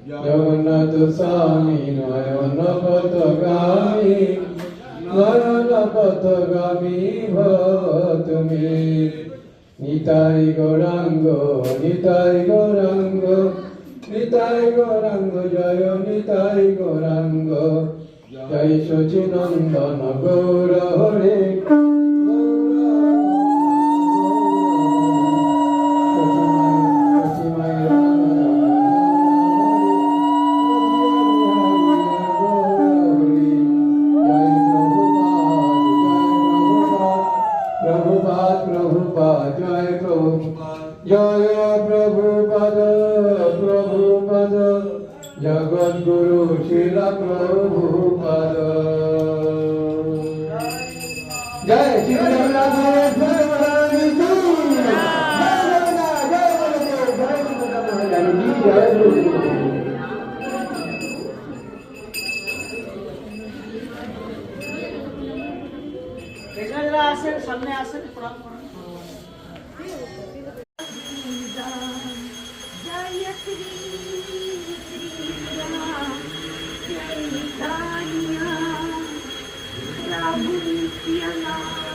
জগন্নাথ স্বামী নয়ন পথগামী নয়ন পথগামী ভব তুমি। নিতাই গৌরাঙ্গ নিতাই গৌরাঙ্গ নিতাই গৌরাঙ্গ জয় নিতাই গৌরাঙ্গ জয় সচিনন্দন গৌর হরে। প্রভুপাদ প্রভুপাদ জয় প্রভুপাদ জয় প্রভুপাদ প্রভুপাদ জগদ্গুরু শিলা প্রভুপাদ জয় শ্রী জগন্নাথ জয় মহারানী জয় আসেন সামনে আসেন প্রণাম করুন। Jai